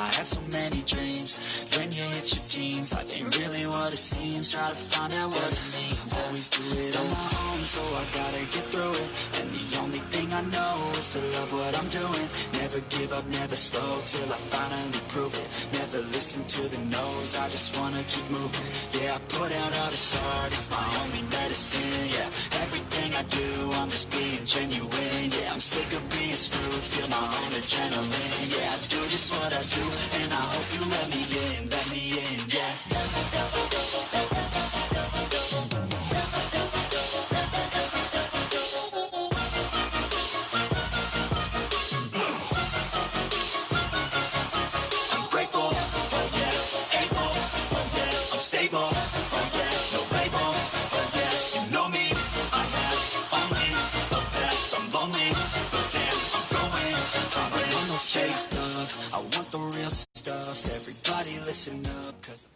I had so many dreams. When you hit your teens, life ain't really what it seems. Try to find out what it means. Always do it on my own, so I gotta get through it. And the only thing I know is to love what I'm doing. Never give up, never slow, till I finally prove it. Never listen to the no's, I just wanna keep moving. Yeah, I put out all this art, it's my only medicine. Yeah, everything I do, I'm just being genuine. Yeah, I'm sick of being screwed, feel my own adrenaline. Yeah, I do just what I do, and I hope you let me in, yeah. I'm grateful, oh yeah, able, oh yeah, I'm stable, oh yeah, no label, oh yeah, you know me, I have only a path, I'm lonely, but damn, I'm going, I want no fake love, I want the real stuff, everybody listen up, cause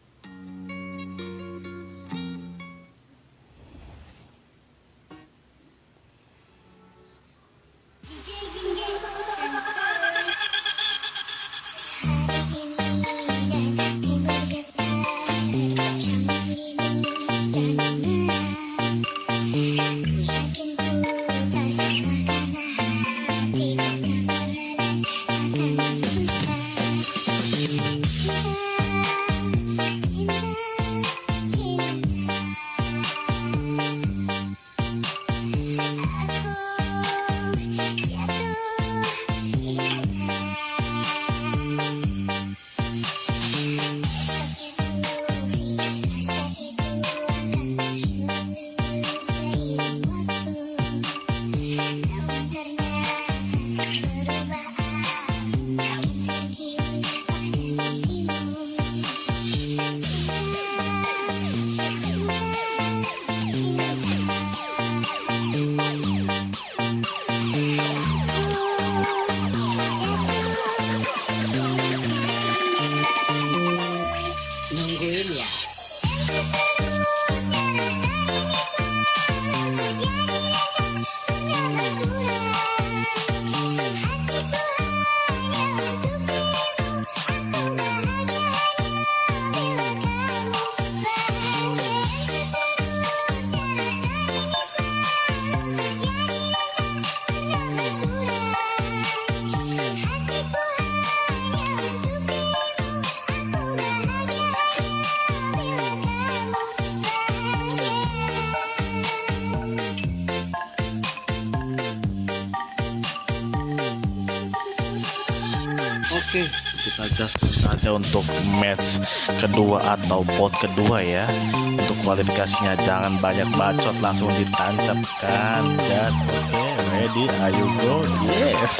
Oke, kita gaskan saja untuk match kedua atau pot kedua ya. Untuk kualifikasinya jangan banyak bacot, langsung ditancapkan. Gas, oke, ready, ayo go, yes.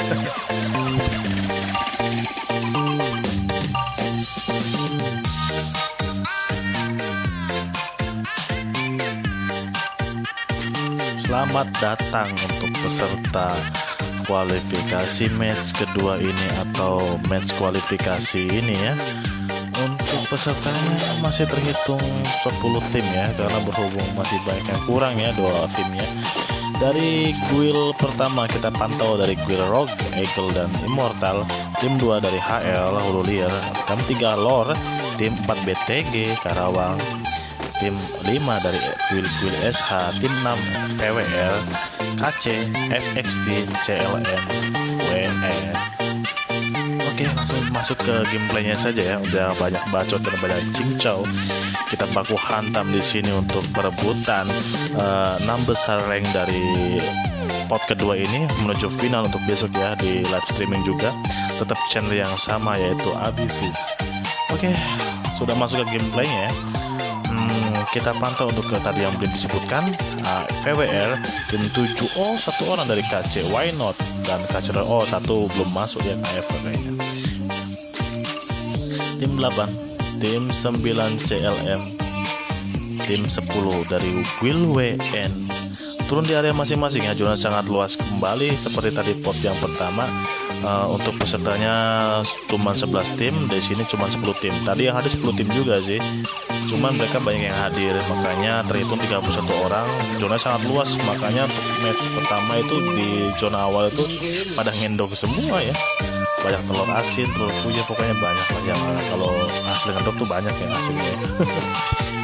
Selamat datang untuk peserta kualifikasi match kedua ini atau match kualifikasi ini ya. Untuk pesertanya masih terhitung 10 tim ya, karena berhubung masih banyak yang kurang ya 2 timnya. Dari guild pertama kita pantau dari guild Rogue, Eagle dan Immortal. Tim 2 dari HL Hululier, tim 3 Lore, tim 4 BTG Karawang, tim 5 dari guild SH, tim 6 PWL, KC, FXD, CLN, WN. Oke, langsung masuk ke gameplaynya saja ya. Udah banyak bacot dan banyak cincau. Kita baku hantam di sini untuk perebutan 6 besar rank dari pot kedua ini menuju final untuk besok ya, di live streaming juga. Tetap channel yang sama yaitu Abivis. Oke, sudah masuk ke gameplaynya ya. Kita pantau untuk tadi yang belum disebutkan, PWR tim 7, oh 1 orang dari KC, why not, dan KC oh 1 belum masuk ya, KF kayaknya. Tim 8, tim 9 CLM, tim 10 dari Will WN. Turun di area masing-masing ya, zona sangat luas kembali seperti tadi pot yang pertama. Untuk pesertanya cuma 11 tim, di sini cuma 10 tim. Tadi yang hadir 10 tim juga sih, cuman mereka banyak yang hadir, makanya terhitung 31 orang. Zona sangat luas, makanya untuk match pertama itu di zona awal itu pada ngendong semua ya. banyak telur asin, telur puyuh, pokoknya banyak lah yang kalau hasil dengan drop tuh banyak ya hasilnya.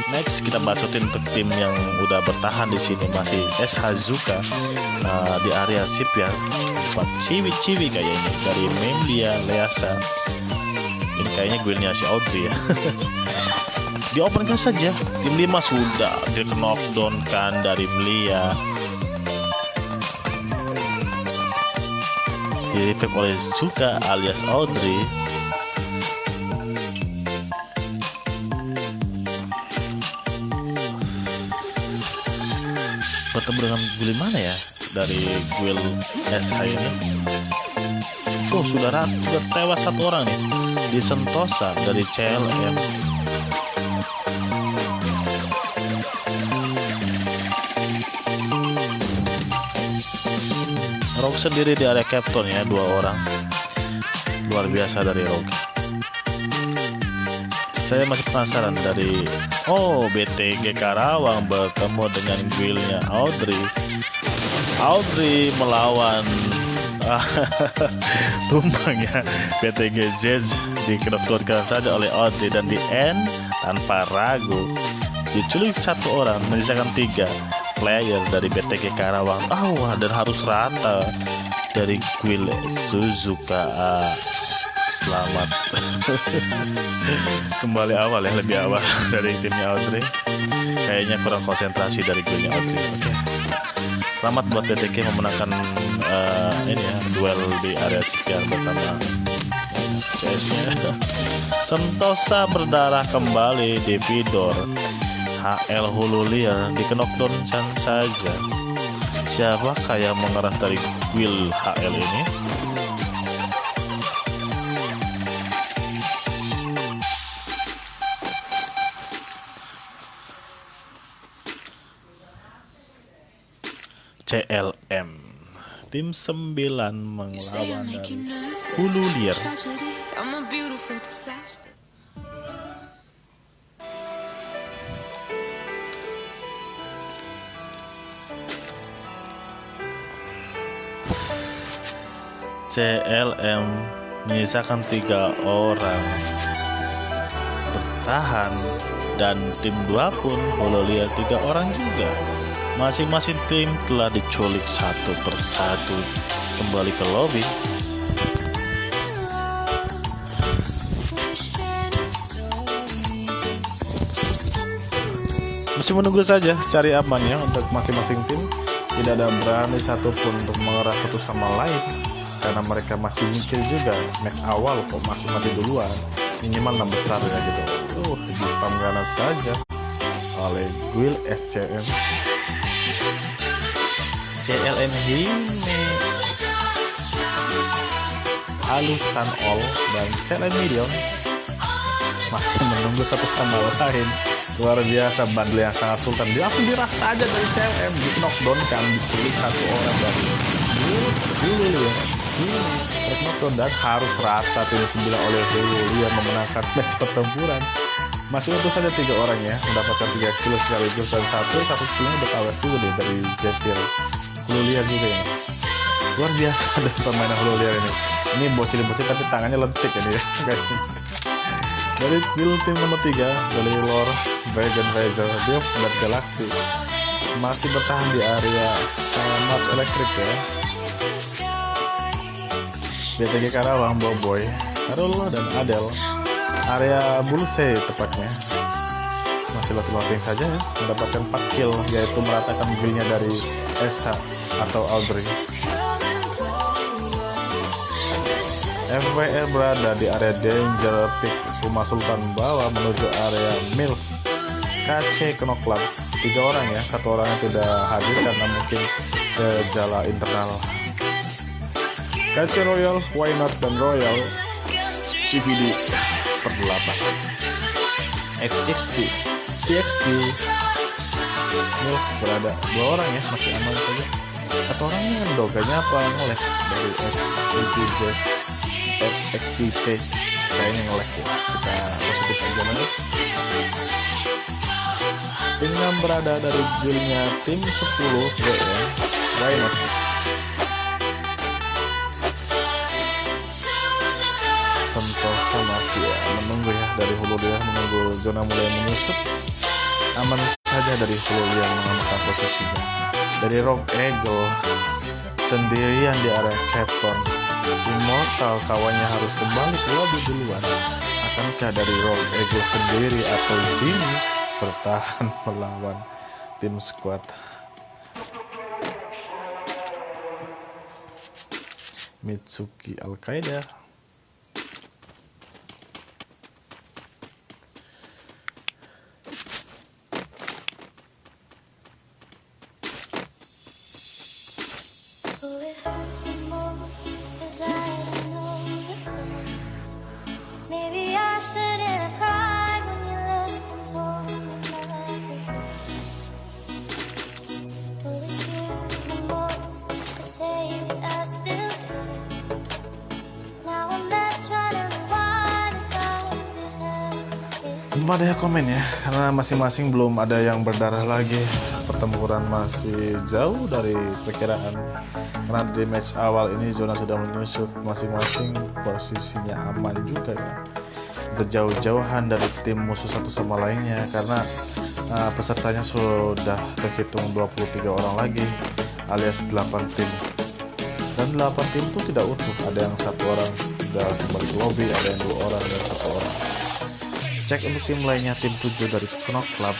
Next kita bacotin untuk tim yang udah bertahan di sini masih S Hazuka di area ship ya. Empat ciwi-ciwi kayaknya dari Melia Leasa. Ini kayaknya guildnya si Audrey ya. Diopenkan saja. Tim 5 sudah di knockdown kan dari Melia. Di revive oleh Zuka alias Audrey. Bertemu dengan guild mana ya dari guild SH ini? Oh sudah tewas satu orang nih di Sentosa dari CLM. Rogue sendiri di area Captain ya, 2 orang. Luar biasa dari Rogue. Saya masih penasaran dari BTG Karawang bertemu dengan guildnya Audrey. Audrey melawan tumbang ya BTG Z dikedok-kedokkan saja oleh Audrey dan di end tanpa ragu diculik 1 orang menyisakan 3 player dari BTG Karawang. Dan harus rata dari guild Suzuka. Selamat kembali awal ya, lebih awal dari timnya Audrey. Kayaknya kurang konsentrasi dari guildnya Audrey. Oke. Selamat buat BTG memenangkan ini ya, duel di area sekian bersama CS-nya. Sentosa berdarah kembali di Vidor. HL Hululier di knockdown saja. Siapakah yang mengarah dari guild HL ini? CLM tim 9 melawan dari Hululier. CLM menyisakan 3 orang bertahan dan tim 2 pun Hululier 3 orang juga. Masing-masing tim telah diculik satu persatu. Kembali ke lobby. Masih menunggu saja, cari amannya untuk masing-masing tim. Tidak ada berani satupun untuk mengeras satu sama lain karena mereka masih mikir juga match awal kok masih mati duluan, minimal 6 besar ya gitu. Di spam granat saja oleh guild SCM. CLM Hime, Alusan All dan CLM Medium masih menunggu satu sama lain. Luar biasa bundle yang sangat sultan. Dia langsung dirasa aja dari CLM, di knockdown kan, diculik 1 orang dari Hululier. Knockdown dan harus rata tim 9 oleh Hululier memenangkan match pertempuran. Masih untung saja 3 orang ya, mendapatkan 3 kill sekaligus dan satu kill udah kawet juga deh dari Zephir. Hululier juga ya. Luar biasa ada permainan Hululier ini. Ini bocil-bocil tapi tangannya lentik ini ya guys. Dari guild tim nomor 3 dari Lore Dragon Razor dia dan Galaxy masih bertahan di area Smart Electric ya. BTG Karawang Boboy, Karul dan Adel area Bullseye tepatnya masih loting saja ya, mendapatkan 4 kill yaitu meratakan guildnya dari SH atau Audrey. FWR berada di area Danger Peak Suma Sultan Bawah menuju area MILF KC Knock Club. 3 orang ya, 1 orang yang tidak hadir karena mungkin gejala internal. KC Royal, Why Not dan Royal CVD per 8. XXT TXT MILF berada 2 orang ya, masih aman saja. 1 orangnya doganya apa ngoleh dari FXT Face kayaknya ngoleh ya, kita positif aja nanti. Tim 6 berada dari guildnya tim 10 ya, Why Not. Sentosa masih menunggu ya, dari hulu dia menunggu zona mulai menyusup. Aman saja dari hulu yang mengamankan posisinya. Dari Rogue Eagle sendirian di area Capcom. Immortal kawannya harus kembali ke lobby duluan. Akankah dari Rogue Eagle sendiri atau Jimmy bertahan melawan tim squad? Mitsuki Al-Qaeda. Belum ada yang komen ya, karena masing-masing belum ada yang berdarah lagi. Pertempuran masih jauh dari perkiraan, karena di match awal ini zona sudah menyusut, masing-masing posisinya aman juga ya, berjauh-jauhan dari tim musuh satu sama lainnya, karena pesertanya sudah terhitung 23 orang lagi alias 8 tim, dan 8 tim itu tidak utuh, ada yang 1 orang sudah kembali ke lobby, ada yang 2 orang dan 1 orang. Cek untuk tim lainnya, tim 7 dari Knock Club.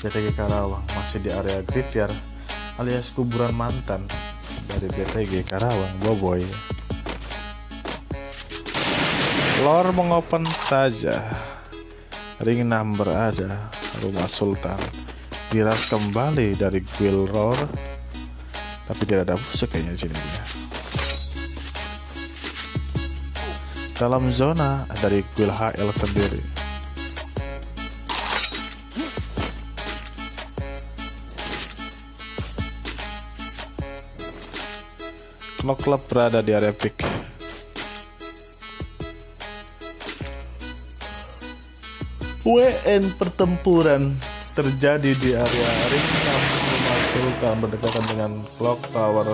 BTG Karawang masih di area graveyard alias kuburan mantan dari BTG Karawang. Boboy lore mengopen saja, ring number ada, rumah sultan diras kembali dari guild roar, tapi tidak ada musuh kayaknya sini dia. Dalam zona dari guild HL sendiri. Knock Club berada di area pick. WN pertempuran terjadi di area ring 6 rumah sultan berdekatan dengan Clock Tower.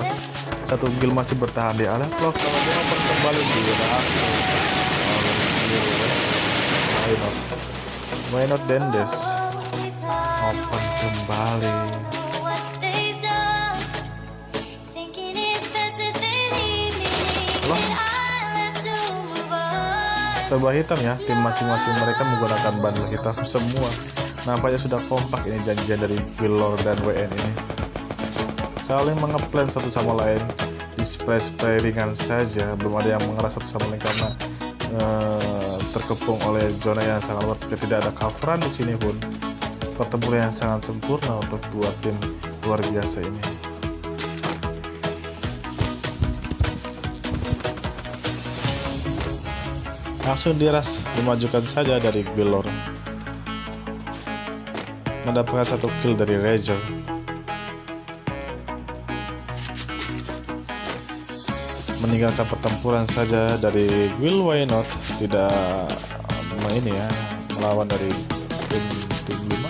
Satu guild masih bertahan di area Clock Tower. Dia open kembali di Why not Dendes open kembali. Serba hitam ya, tim masing-masing mereka menggunakan bundle hitam semua. Nampaknya sudah kompak ini janjian dari Willor dan WN ini. Saling mengeplan satu sama lain, di spray ringan saja, belum ada yang mengeras satu sama lain karena terkepung oleh zona yang sangat luas. Tidak ada coveran di sini pun. Pertempuran yang sangat sempurna untuk dua tim luar biasa ini. Langsung diras, dimajukan saja dari Willor, mendapatkan satu kill dari Rager. Meninggalkan pertempuran saja dari Will Why Not, tidak ini ya, melawan dari tim 5.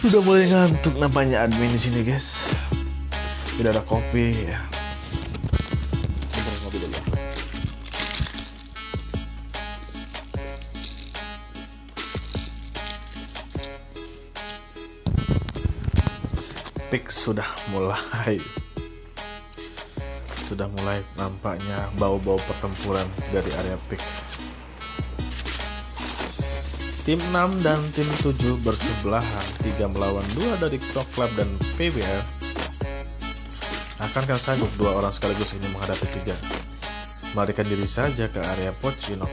Sudah mulai ngantuk nampaknya admin di sini, guys. Tidak ada kopi ya. Ngopi dulu. Pick sudah mulai nampaknya bau-bau pertempuran dari area pick. Tim 6 dan tim 7 bersebelahan, 3 melawan 2 dari Knock Club dan PBR. Akankah sanggup 2 orang sekaligus ini menghadapi 3? Melarikan diri saja ke area Pochinok.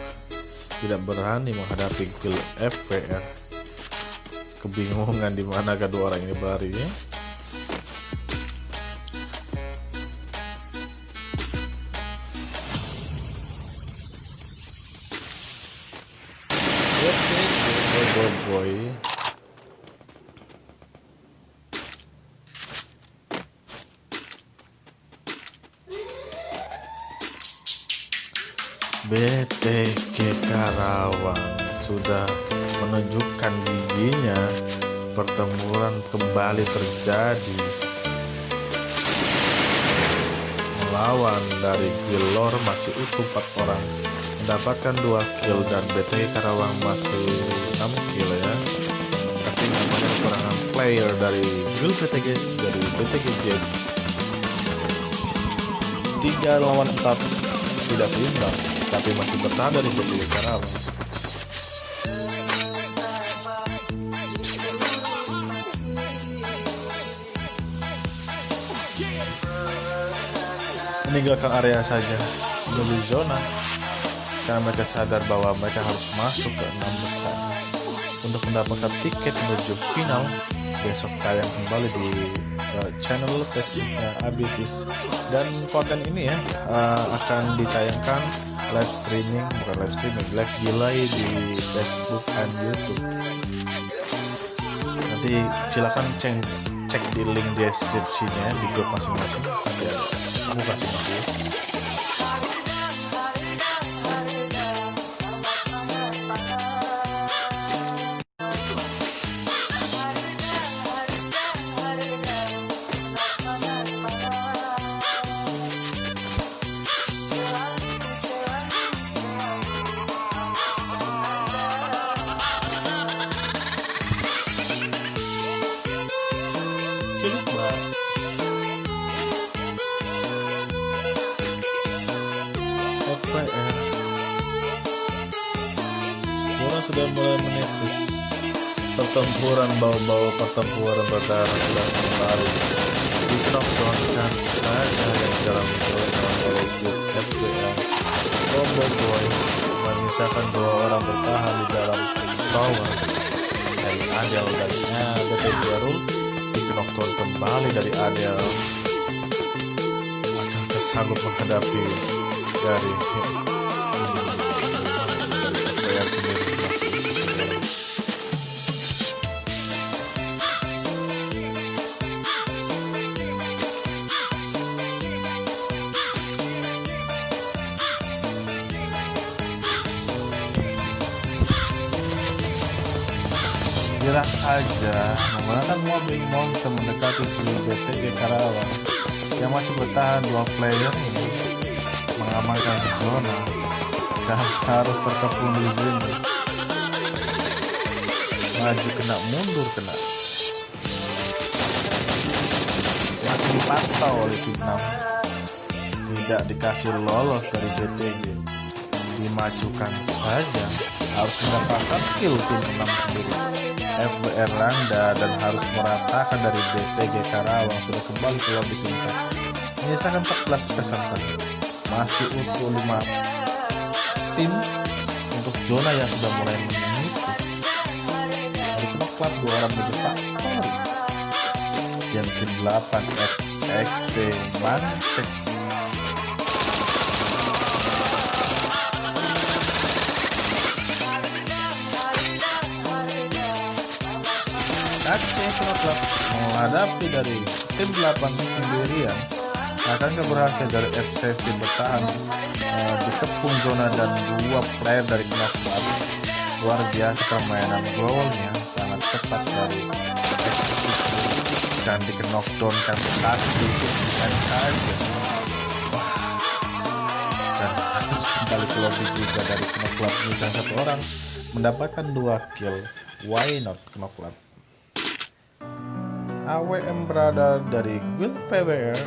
Tidak berani menghadapi guild FPR. Kebingungan di mana kedua orang ini berlari ya. Boy. BTG Karawang sudah menunjukkan giginya. Pertempuran kembali terjadi. Melawan dari Guild Lore masih utuh 4 orang, mendapatkan 2 kill, dan BTG Karawang masih 6 kill ya. Tapi nampaknya kekurangan player dari Guild BTG, dari BTG Jets. 3 lawan 4 tidak seimbang, tapi masih bertahan dari BTG Karawang. Meninggalkan area saja menuju zona karena mereka sadar bahwa mereka harus masuk ke 6 besar untuk mendapatkan tiket menuju final. Besok tayang kembali di channel Facebooknya Abitis, dan konten ini ya akan ditayangkan live streaming, bukan live streaming, live delay di Facebook dan YouTube. Nanti silakan cek di link deskripsinya di grup masing-masing. Nanti aku kasih nanti. Zona sudah mulai menipis. Pertempuran, bau-bau pertempuran berdarah sudah kembali. Di knockdown saja yang dalam zona oleh FBL. Combo Boy menyisakan 2 orang bertahan di dalam tower. Dari Adel dan BTG Rule di knockdown kembali dari Adel. Akankah sanggup menghadapi dari player sendiri? Jelas saja menggunakan mobbing monster mendekati BTG Karawang yang masih bertahan 2 player ini, mengamankan zona dan harus terkepung di sini. Maju kena, mundur kena, masih dipantau oleh tim 6, tidak dikasih lolos dari BTG, dimajukan saja, harus mendapatkan kill tim 6 sendiri. FBR Randa dan harus meratakan dari BTG Karawang sudah kembali ke lobby tingkat, menyisakan 14 peserta, masih utuh 5 tim untuk zona yang sudah mulai menipis. Dari Knoklat 2 orang menjadi faktori, yang tim 8 XXT Mancek. Aceh Knoklat menghadapi dari tim 8 sendirian. Akankah berhasil dari FCC bertahan dikepung zona dan 2 player dari Knoklat? Luar biasa permainan golnya, sangat cepat dari FCC dan di knockdown kan sedikit saja. Dan harus kembali ke lobby juga dari Knoklat, bisa 1 orang mendapatkan 2 kill. Why not Knoklat? AWM berada dari Guild PWR.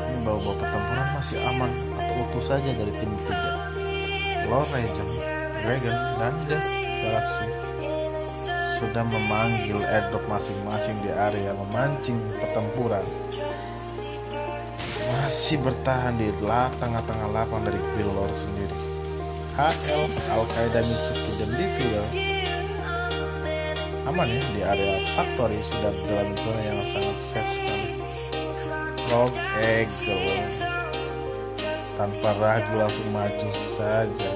Ini bau-bau pertempuran masih aman atau utuh saja dari tim 3. Lord Legend, Dragon, dan The Galaxy sudah memanggil airdrop masing-masing di area memancing pertempuran. Masih bertahan di tengah-tengah lapang dari Guild Lore sendiri. HL, Al-Qaeda, Mitsuki, dan Divil aman ya di area Factory, sudah dalam zona yang sangat safe sekali. Rock Eagle tanpa ragu langsung maju saja.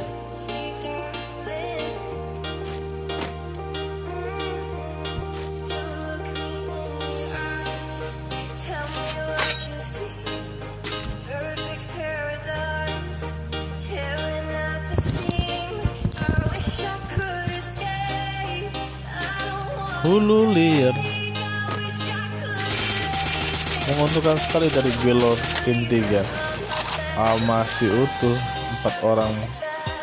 Hulu Liar menguntungkan sekali dari Gwilor tim 3. Masih utuh 4 orang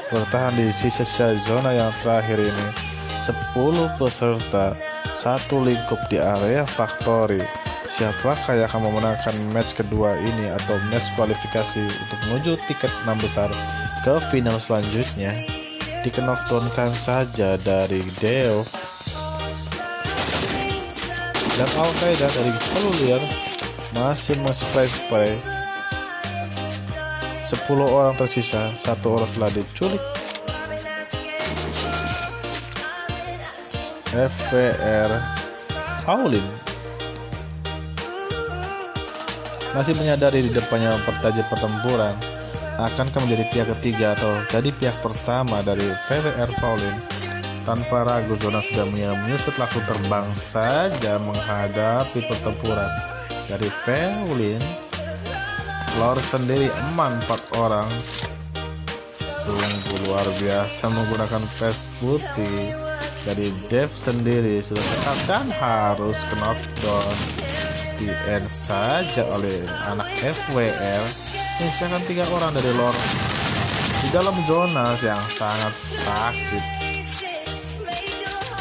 bertahan di sisa zona yang terakhir ini. 10 peserta, 1 lingkup di area Factory. Siapakah yang akan memenangkan match kedua ini atau match kualifikasi untuk menuju tiket 6 besar ke final selanjutnya? Di-knockdownkan saja dari Deo dan Al-Qaeda dari Hulu Liar masih spray. 10 orang tersisa, 1 orang telah diculik. FVR Paulin masih menyadari di depannya pertajam pertempuran akankah menjadi pihak ketiga atau jadi pihak pertama dari FVR Paulin. Tanpa ragu zona sudah menyusut, langsung terbang saja menghadapi pertempuran dari Paulin. Lord sendiri aman 4 orang. Sungguh luar biasa menggunakan vest putih. Dari Dev sendiri sudah dikatakan harus knockdown, di end saja oleh anak FWR. Menyisakan 3 orang dari Lord di dalam zona yang sangat sakit.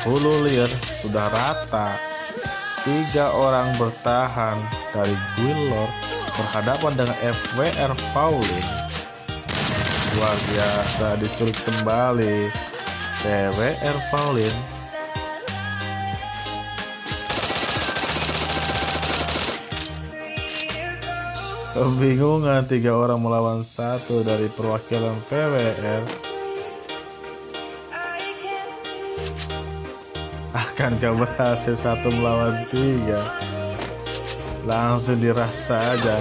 Hulu Liar sudah rata, 3 orang bertahan dari Gwilor berhadapan dengan FWR Paulin. Luar biasa, diculik kembali FWR Paulin. Kebingungan 3 orang melawan 1 dari perwakilan FWR. Akankah berhasil 1 melawan 3? Langsung dirasa saja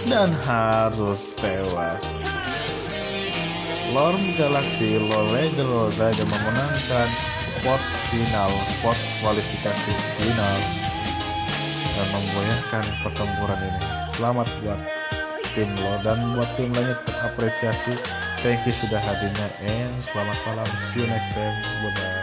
dan harus tewas. Lord Galaxy Lord Legend saja memenangkan spot kualifikasi final dan memgoyahkan pertempuran ini. Selamat buat tim Lord dan buat tim lainnya, terapresiasi. Thank you sudah hadirnya, and selamat malam. See you next time. Bye bye.